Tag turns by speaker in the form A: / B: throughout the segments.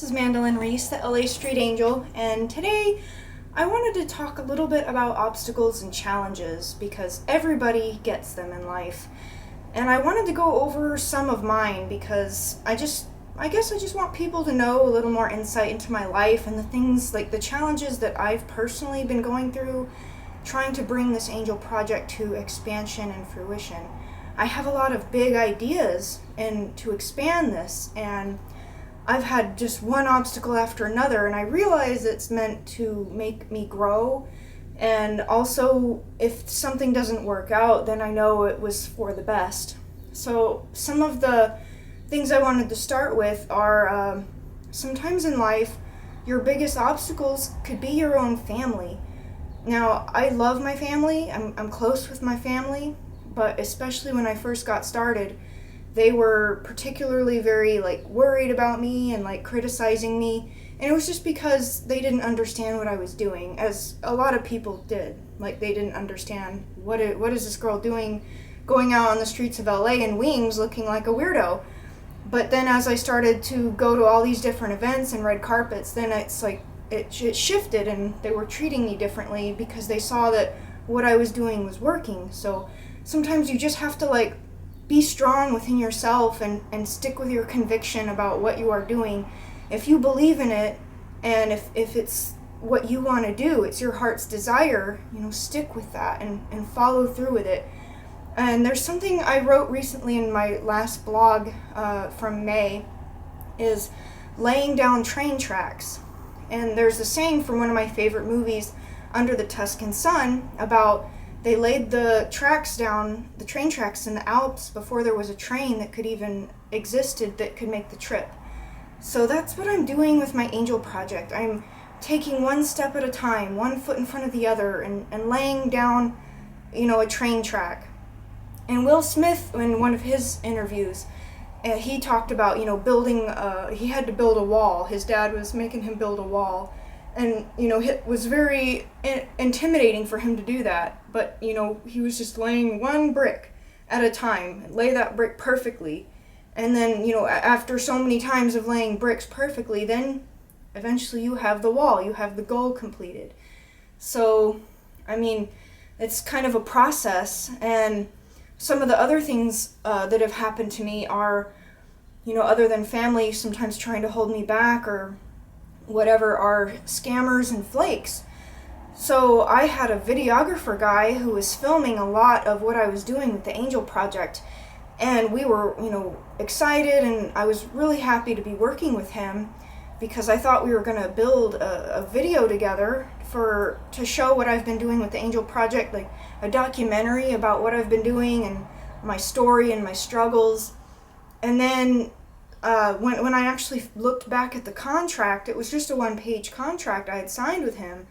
A: This is Mandelyn Reese, the LA Street Angel, and today I wanted to talk a little bit about obstacles and challenges because everybody gets them in life. And I wanted to go over some of mine because I guess I just want people to know a little more insight into my life and the things like the challenges that I've personally been going through trying to bring this angel project to expansion and fruition. I have a lot of big ideas and to expand this, and I've had just one obstacle after another, and I realize it's meant to make me grow. And also, if something doesn't work out, then I know it was for the best. So, some of the things I wanted to start with are sometimes in life, your biggest obstacles could be your own family. Now, I love my family, I'm close with my family, but especially when I first got started, they were particularly very worried about me and criticizing me, and it was just because they didn't understand what I was doing, as a lot of people did. They didn't understand what is this girl doing going out on the streets of LA in wings looking like a weirdo. But then as I started to go to all these different events and red carpets, then it shifted, and they were treating me differently because they saw that what I was doing was working. So sometimes you just have to be strong within yourself and stick with your conviction about what you are doing. If you believe in it, and if it's what you want to do, it's your heart's desire, stick with that and follow through with it. And there's something I wrote recently in my last blog from May, is laying down train tracks. And there's a saying from one of my favorite movies, Under the Tuscan Sun, about they laid the tracks down, the train tracks in the Alps, before there was a train that could even existed that could make the trip. So that's what I'm doing with my angel project. I'm taking one step at a time, one foot in front of the other, and laying down, a train track. And Will Smith, in one of his interviews, he talked about, building, he had to build a wall. His dad was making him build a wall. And, it was very intimidating for him to do that. But, he was just laying one brick at a time, lay that brick perfectly. And then, after so many times of laying bricks perfectly, then eventually you have the wall, you have the goal completed. So, it's kind of a process. And some of the other things that have happened to me are, other than family sometimes trying to hold me back or whatever, are scammers and flakes. So I had a videographer guy who was filming a lot of what I was doing with the Angel Project, and we were, excited, and I was really happy to be working with him because I thought we were going to build a video together to show what I've been doing with the Angel Project, like a documentary about what I've been doing and my story and my struggles. And then when I actually looked back at the contract, it was just a one-page contract I had signed with him.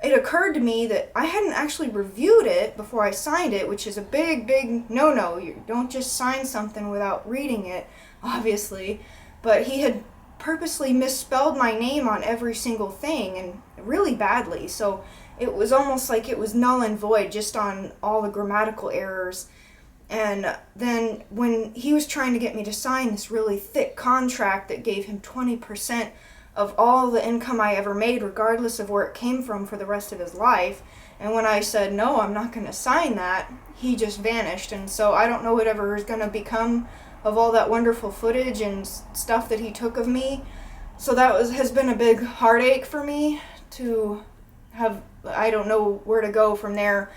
A: It occurred to me that I hadn't actually reviewed it before I signed it, which is a big, big no-no. You don't just sign something without reading it, obviously. But he had purposely misspelled my name on every single thing, and really badly. So it was almost like it was null and void just on all the grammatical errors. And then when he was trying to get me to sign this really thick contract that gave him 20% of all the income I ever made, regardless of where it came from, for the rest of his life, and when I said, no, I'm not going to sign that, he just vanished. And so I don't know whatever is going to become of all that wonderful footage and stuff that he took of me. So that has been a big heartache for me to have. I don't know where to go from there.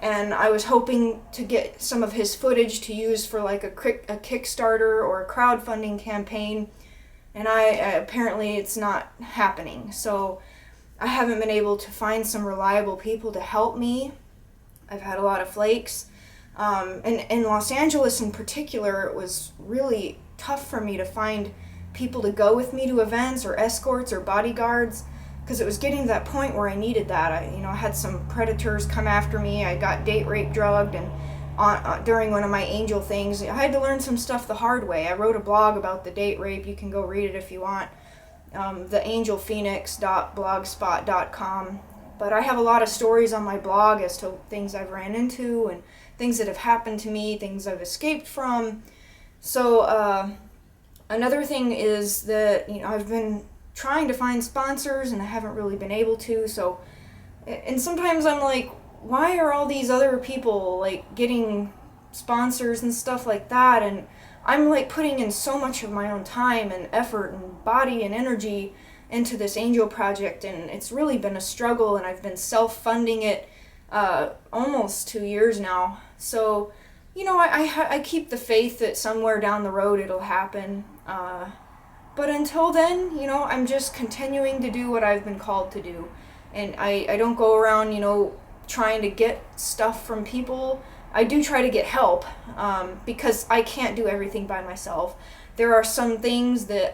A: And I was hoping to get some of his footage to use for a Kickstarter or a crowdfunding campaign, and apparently it's not happening. So I haven't been able to find some reliable people to help me. I've had a lot of flakes. And in Los Angeles in particular, it was really tough for me to find people to go with me to events or escorts or bodyguards, because it was getting to that point where I needed that. I had some predators come after me. I got date rape drugged, and during one of my angel things, I had to learn some stuff the hard way. I wrote a blog about the date rape. You can go read it if you want. theangelphoenix.blogspot.com. But I have a lot of stories on my blog as to things I've ran into and things that have happened to me, things I've escaped from. So another thing is that I've been trying to find sponsors and I haven't really been able to. So, and sometimes I'm like, why are all these other people like getting sponsors and stuff like that, and I'm like putting in so much of my own time and effort and body and energy into this angel project, and it's really been a struggle, and I've been self-funding it almost 2 years now. So, you know, I keep the faith that somewhere down the road it'll happen. But until then, you know, I'm just continuing to do what I've been called to do. And I don't go around, you know, trying to get stuff from people. I do try to get help because I can't do everything by myself. There are some things that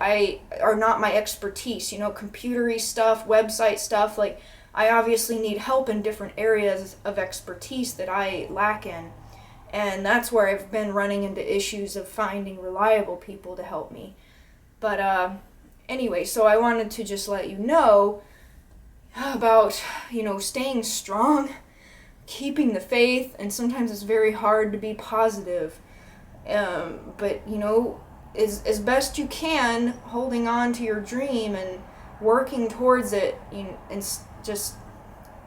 A: are not my expertise, you know, computery stuff, website stuff. Like, I obviously need help in different areas of expertise that I lack in. And that's where I've been running into issues of finding reliable people to help me. But anyway, so I wanted to just let you know about, you know, staying strong, keeping the faith, and sometimes it's very hard to be positive. But, you know, as best you can, holding on to your dream and working towards it, and just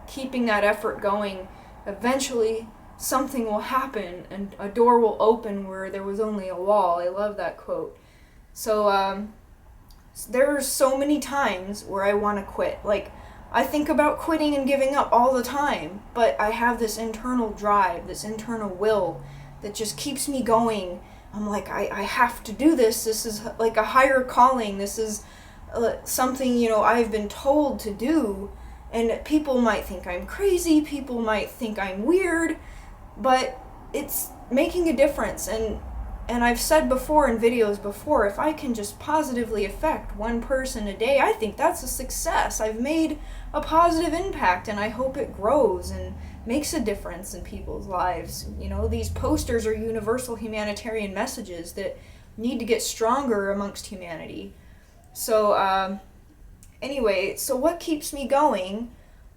A: keeping that effort going, eventually something will happen and a door will open where there was only a wall. I love that quote. So there are so many times where I want to quit. Like, I think about quitting and giving up all the time, but I have this internal drive, this internal will that just keeps me going. I'm like, I have to do this. This is like a higher calling. This is something, you know, I've been told to do. And people might think I'm crazy. People might think I'm weird. But it's making a difference. And I've said before in videos before, if I can just positively affect one person a day, I think that's a success. I've made a positive impact, and I hope it grows and makes a difference in people's lives. You know, these posters are universal humanitarian messages that need to get stronger amongst humanity. So, anyway, so what keeps me going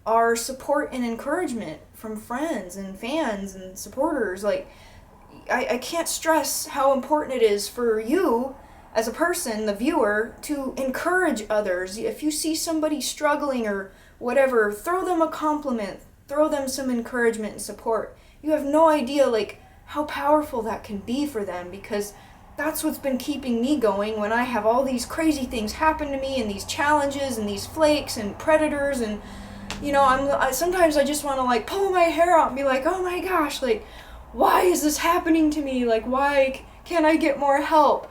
A: are support and encouragement from friends and fans and supporters. Like, I can't stress how important it is for you as a person, the viewer, to encourage others. If you see somebody struggling or whatever, throw them a compliment, throw them some encouragement and support. You have no idea, like, how powerful that can be for them, because that's what's been keeping me going when I have all these crazy things happen to me, and these challenges and these flakes and predators, and, you know, sometimes I just want to, like, pull my hair out and be like, oh my gosh, like, why is this happening to me? Like, why can't I get more help?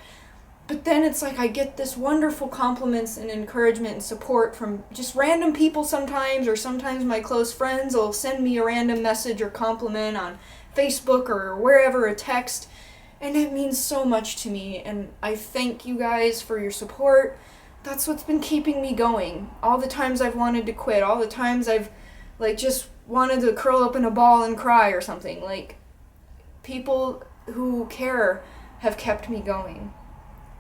A: But then it's like I get this wonderful compliments and encouragement and support from just random people sometimes, or sometimes my close friends will send me a random message or compliment on Facebook or wherever, a text, and it means so much to me, and I thank you guys for your support. That's what's been keeping me going. All the times I've wanted to quit, all the times I've, like, just wanted to curl up in a ball and cry or something, like, people who care have kept me going.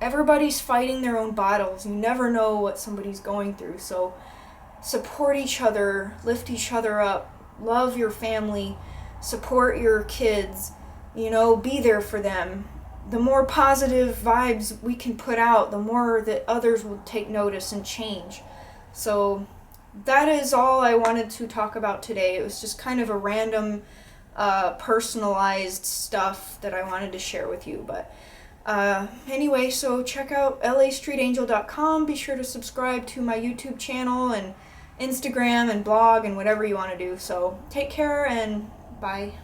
A: Everybody's fighting their own battles. You never know what somebody's going through. So support each other, lift each other up, love your family, support your kids, you know, be there for them. The more positive vibes we can put out, the more that others will take notice and change. So that is all I wanted to talk about today. It was just kind of a random personalized stuff that I wanted to share with you. But anyway, so check out lastreetangel.com. Be sure to subscribe to my YouTube channel and Instagram and blog and whatever you want to do. So take care and bye.